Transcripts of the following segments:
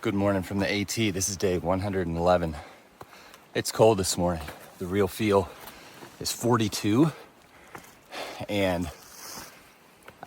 Good morning from the AT. This is day 111. It's cold this morning. The real feel is 42, and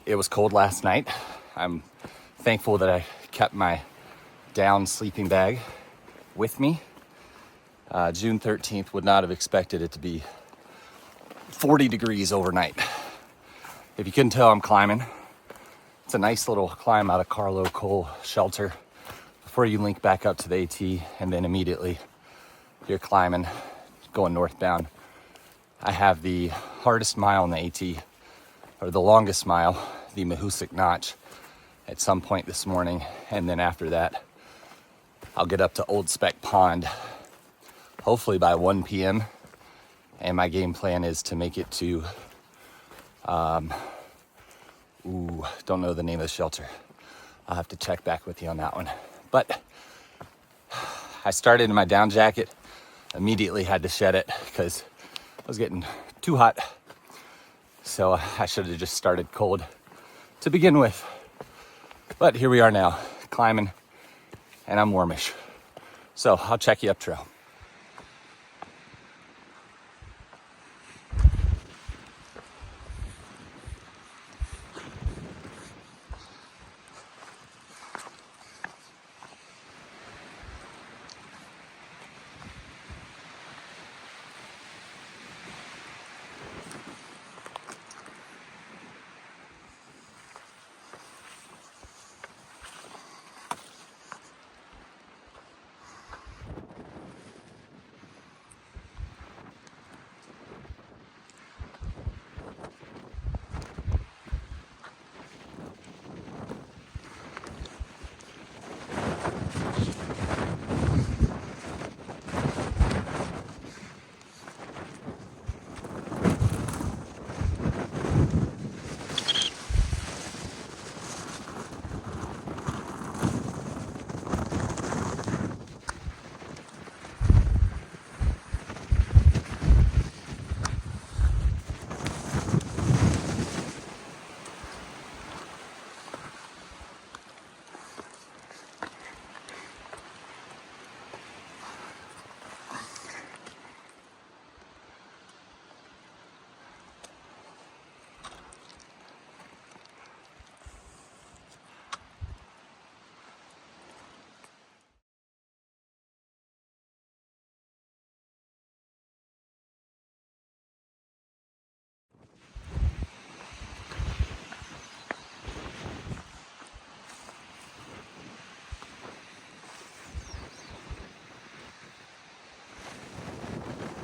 it was cold last night. I'm thankful that I kept my down sleeping bag with me. June 13th, would not have expected it to be 40 degrees overnight. If you couldn't tell, I'm climbing. It's a nice little climb out of Carlo coal shelter before you link back up to the AT, and then immediately you're climbing, going northbound. I have the hardest mile in the AT, or the longest mile, the Grafton Notch, at some point this morning, and then after that, I'll get up to Old Speck Pond, hopefully by 1 p.m., and my game plan is to make it to, don't know the name of the shelter. I'll have to check back with you on that one. But I started in my down jacket, immediately had to shed it because I was getting too hot. So I should have just started cold to begin with. But here we are now, climbing, and I'm warmish. So I'll check you up trail.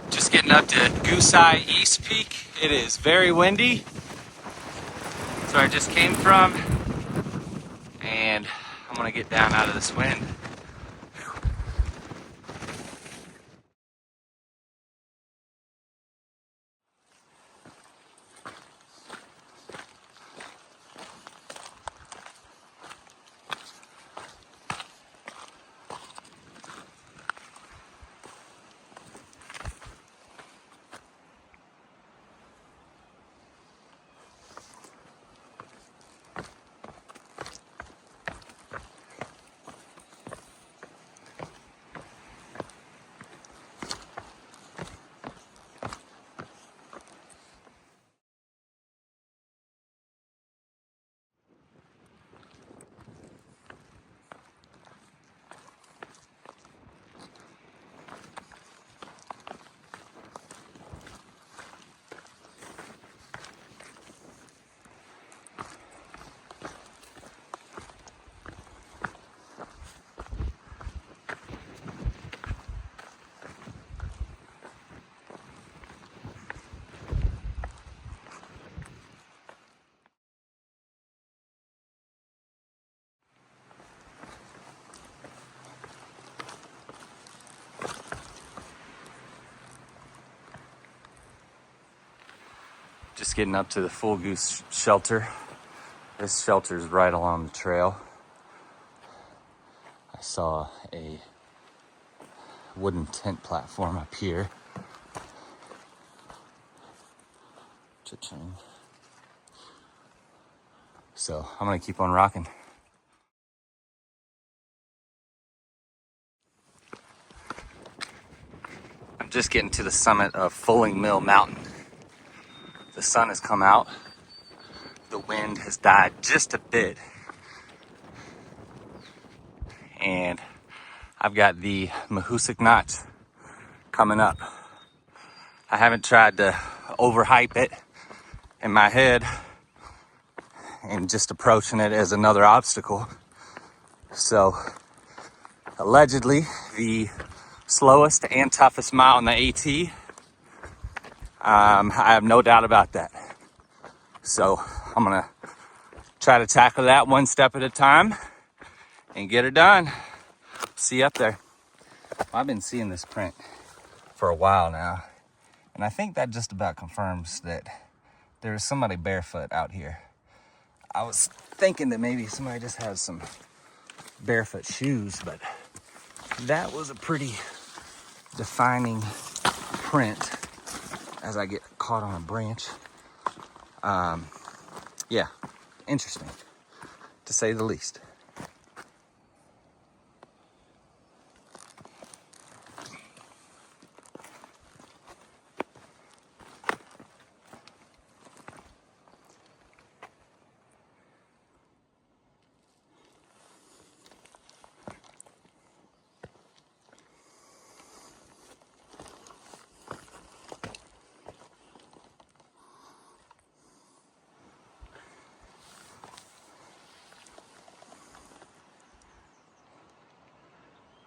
Just getting up to Goose Eye East Peak. It is very windy. So I just came from, and I'm gonna get down out of this wind. Just getting up to the Full Goose shelter. This shelter is right along the trail. I saw a wooden tent platform up here. Cha-ching. So I'm gonna keep on rocking. just getting to the summit of Fulling Mill Mountain. The sun has come out. The wind has died just a bit. And I've got the Mahoosuc Notch coming up. I haven't tried to overhype it in my head and just approaching it as another obstacle. So allegedly the slowest and toughest mile in the AT. I have no doubt about that. So I'm gonna try to tackle that one step at a time and get it done. See you up there. I've been seeing this print for a while now, and I think that just about confirms that there is somebody barefoot out here. I was thinking that maybe somebody just has some barefoot shoes, but that was a pretty defining print as I get caught on a branch. Yeah, interesting, to say the least.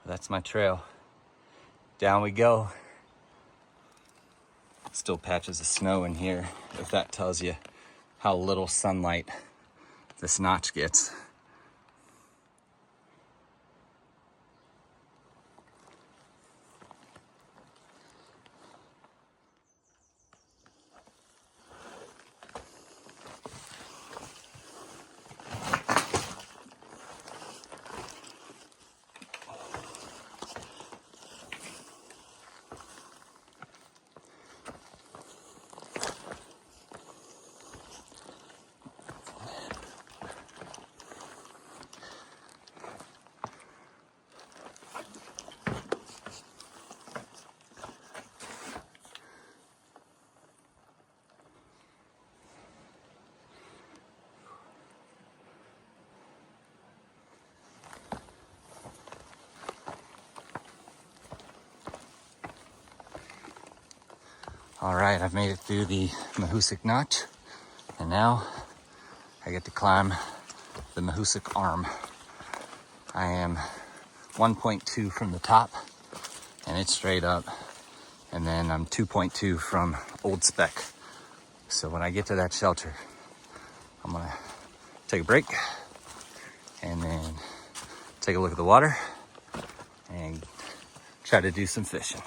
That's my trail. Down we go. Still patches of snow in here, if that tells you how little sunlight this notch gets. All right, I've made it through the Mahoosuc Notch, and now I get to climb the Mahoosuc Arm. I am 1.2 from the top, and it's straight up, and then I'm 2.2 from Old Spec. So when I get to that shelter, I'm gonna take a break, and then take a look at the water, and try to do some fishing.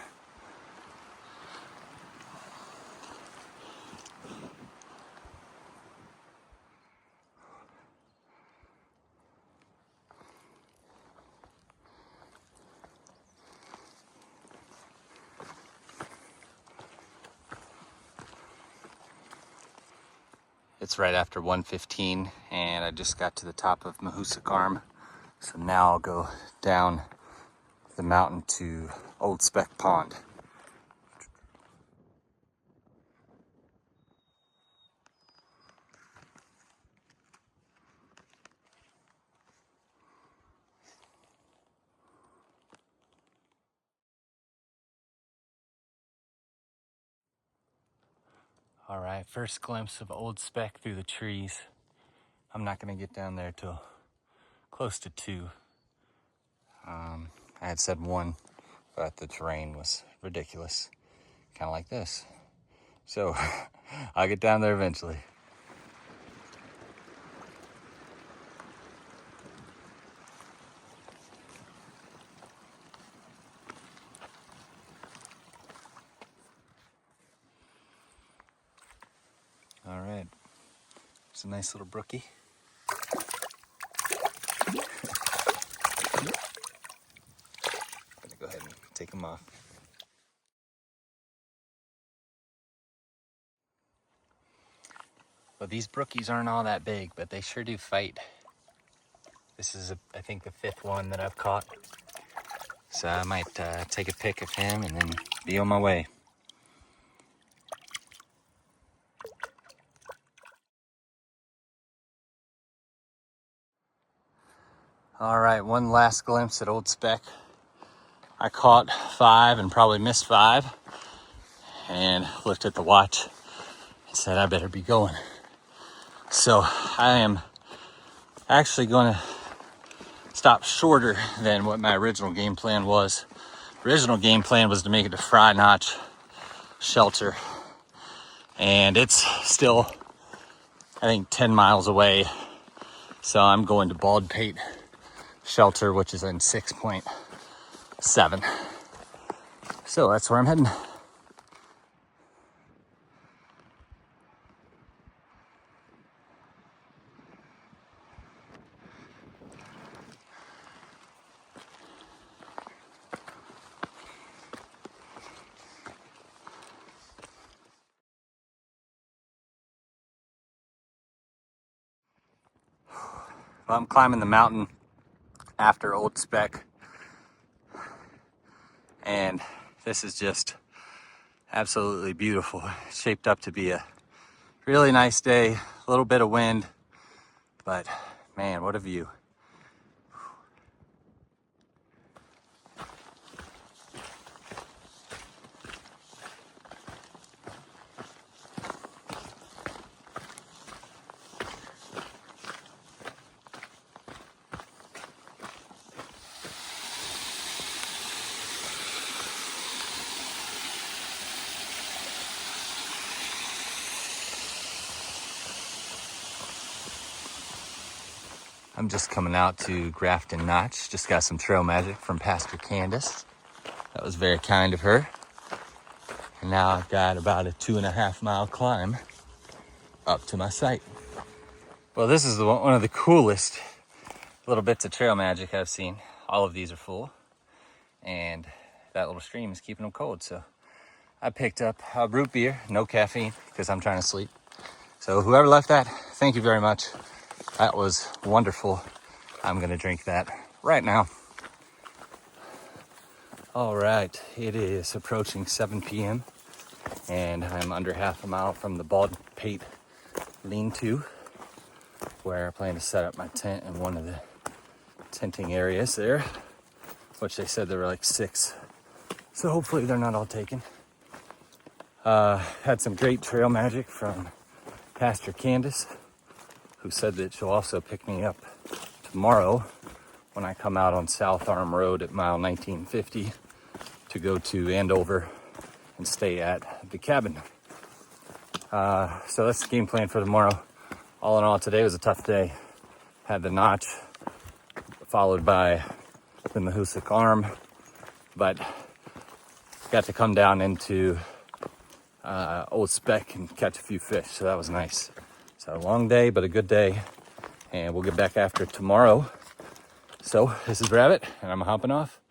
It's right after 1:15, and I just got to the top of Mahoosuc Arm. So now I'll go down the mountain to Old Spec Pond. All right, first glimpse of Old Spec through the trees. I'm not gonna get down there till close to 2. I had said 1, but the terrain was ridiculous, kind of like this. So I'll get down there eventually. All right, it's a nice little brookie. Gonna go ahead and take him off. Well, these brookies aren't all that big, but they sure do fight. This is, I think, the 5th one that I've caught. So I might take a pic of him and then be on my way. All right, one last glimpse at Old Speck. I caught 5 and probably missed 5, and looked at the watch and said I better be going. So I am actually going to stop shorter than what my original game plan was. Original game plan was to make it to Fry Notch shelter, and it's still, I think, 10 miles away. So I'm going to Baldpate shelter, which is in 6.7. So that's where I'm heading. Well, I'm climbing the mountain after Old Speck, and this is just absolutely beautiful. It's shaped up to be a really nice day, a little bit of wind, but man, what a view. I'm just coming out to Grafton Notch. Just got some trail magic from Pastor Candace. That was very kind of her. And now I've got about a 2.5 mile climb up to my site. Well, this is one of the coolest little bits of trail magic I've seen. All of these are full, and that little stream is keeping them cold. So I picked up a root beer, no caffeine, because I'm trying to sleep. So whoever left that, thank you very much. That was wonderful. I'm gonna drink that right now. All right, it is approaching 7 p.m. and I'm under half a mile from the Baldpate lean-to, where I plan to set up my tent in one of the tenting areas there, which they said there were like 6. So hopefully they're not all taken. Had some great trail magic from Pastor Candace, who said that she'll also pick me up tomorrow when I come out on South Arm Road at mile 1950 to go to Andover and stay at the cabin. So that's the game plan for tomorrow. All in all, today was a tough day. Had the Notch, followed by the Mahoosic Arm, but got to come down into Old Speck and catch a few fish, so that was nice. So a long day, but a good day, and we'll get back after it tomorrow. So this is Rabbit, and I'm hopping off.